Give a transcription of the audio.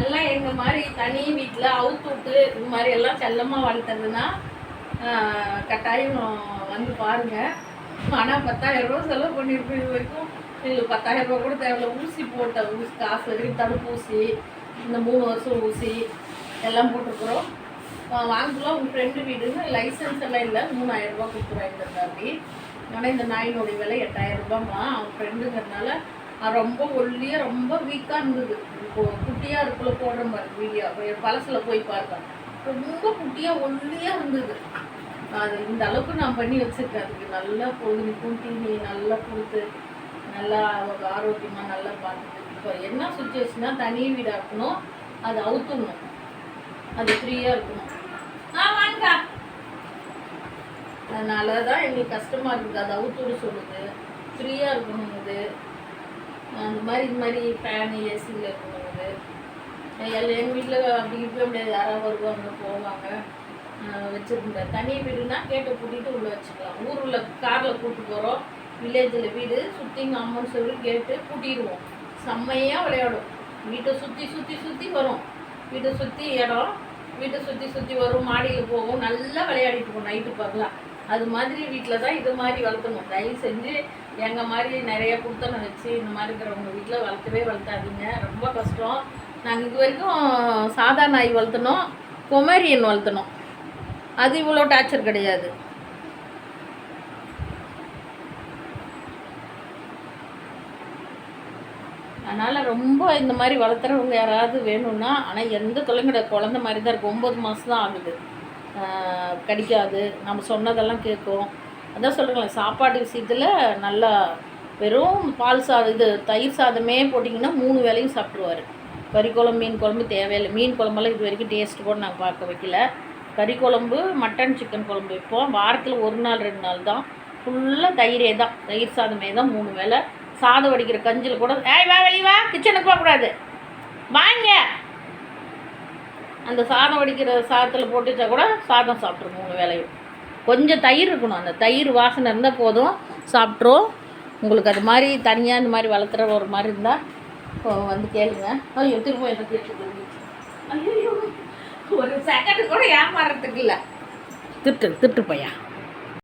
நல்லா எங்கள் மாதிரி தனி வீட்டில் அவுத்து விட்டு இது மாதிரி எல்லாம் செல்லமாக வளர்த்துறதுன்னா கட்டாயம் வந்து பாருங்கள். ஆனால் 10,000 ரூபா செலவு பண்ணியிருக்கோம் இது வரைக்கும். இல்லை 10,000 ரூபா கூட தேவையில்ல. ஊசி போட்ட ஊசி காசு வரைக்கும் தடுப்பூசி, இந்த 3 வருஷம் ஊசி எல்லாம் போட்டிருக்குறோம். வாங்கலாம். உங்கள் ஃப்ரெண்டு வீடுன்னு லைசன்ஸ் எல்லாம் இல்லை, 3000 ரூபா கொடுத்துருவாங்க அப்படி. ஆனால் இந்த நாயினுடைய விலை 8000 ரூபாம்மா. அவன் ஃப்ரெண்டுங்கிறதுனால ரொம்ப ஒல்லியாக ரொம்ப வீக்காக இருந்தது. இப்போ குட்டியாக இருக்குள்ள போடுற மாதிரி வீடியோ பழசில் போய் பார்த்தேன். ரொம்ப குட்டியாக ஒல்லியாக இருந்தது. அது இந்த அளவுக்கு நான் பண்ணி வச்சுருக்கேன். அதுக்கு நல்லா பொழுதுக்கும் தீனி நல்லா கொடுத்து நல்லா ஆரோக்கியமாக நல்லா பார்த்துட்டு. இப்போ என்ன சுச்சுவேஷனாக தனி வீடாக இருக்கணும், அது அவுத்துடணும், அது ஃப்ரீயாக இருக்கணும். வாங்க. அதனால தான் எங்களுக்கு கஷ்டமாக இருக்குது. அது அவுத்துட சொல்லுது, ஃப்ரீயாக இருக்கணுங்குது. அந்த மாதிரி இது மாதிரி ஃபேனு ஏசியில் இருக்கணுங்குது. எங்கள் வீட்டில் அப்படி இருக்க முடியாது. யாராவது வருவாங்க போவாங்க. வச்சுருந்தேன். தனி வீடுனா கேட்டை கூட்டிகிட்டு உள்ளே வச்சுக்கலாம். ஊரில் காரில் கூப்பிட்டு போகிறோம். வில்லேஜில் வீடு சுற்றிங்க அம்மன்னு சொல்லி கேட்டு கூட்டிடுவோம். செம்மையாக விளையாடும். வீட்டை சுற்றி சுற்றி சுற்றி வரும். வீட்டை சுற்றி இடம், வீட்டை சுற்றி சுற்றி வரும். மாடியில் போகும். நல்லா விளையாடிட்டு போகும் நைட்டு பார்க்கலாம். அது மாதிரி வீட்டில் தான் இது மாதிரி வளர்த்தணும். தயவு செஞ்சு எங்கள் மாதிரி நிறைய கொடுத்தனை வச்சு இந்த மாதிரி இருக்கிறவங்க வீட்டில் வளர்த்தாதீங்க. ரொம்ப கஷ்டம். நாங்கள் இது வரைக்கும் சாதா நாய் வளர்த்தனோம், பொமேரியன் வளர்த்தனோம். அது இவ்வளோ டார்ச்சர் கிடையாது. அதனால் ரொம்ப இந்த மாதிரி வளர்த்துறவங்க யாராவது வேணும்னா, ஆனால் எந்த தொல்லையும் கிடையாது. குழந்த மாதிரி தான் இருக்கும். 9 மாதம் தான் ஆகுது. கடிக்காது, நம்ம சொன்னதெல்லாம் கேட்கும். அதான் சொல்கிறேங்களேன், சாப்பாடு விஷயத்தில் நல்லா வெறும் பால் சாதம் இது தயிர் சாதமே போட்டிங்கன்னா 3 வேளையும் சாப்பிட்ருவார். கறி குழம்பு மீன் குழம்பு தேவையில்லை. மீன் குழம்பெல்லாம் இது வரைக்கும் டேஸ்ட்டு கூட நாங்கள் பார்க்க வைக்கல. கறி குழம்பு மட்டன் சிக்கன் குழம்பு வைப்போம். வாரத்தில் 1 நாள் 2 நாள் தான். ஃபுல்லாக தயிரே தான், தயிர் சாதமே தான் 3 வேளை. சாதம் வடிக்கிற கஞ்சில் கூட வா வெளியே வா, கிச்சனுக்கு போகக்கூடாது வாங்க. அந்த சாதம் வடிக்கிற சாதத்தில் போட்டு வச்சா கூட சாதம் சாப்பிட்ரும் 3 வேளையும். கொஞ்சம் தயிர் இருக்கணும். அந்த தயிர் வாசனை இருந்தால் போதும், சாப்பிட்ரும். உங்களுக்கு அது மாதிரி தனியாக இந்த மாதிரி வளர்த்துற ஒரு மாதிரி இருந்தால் வந்து கேளுங்க. ஐயோ திரும்ப என்ன கேட்டு ஐயோ ஒரு செகண்ட் கூட ஏமாறதுக்கு இல்லை. திட்டு பையா.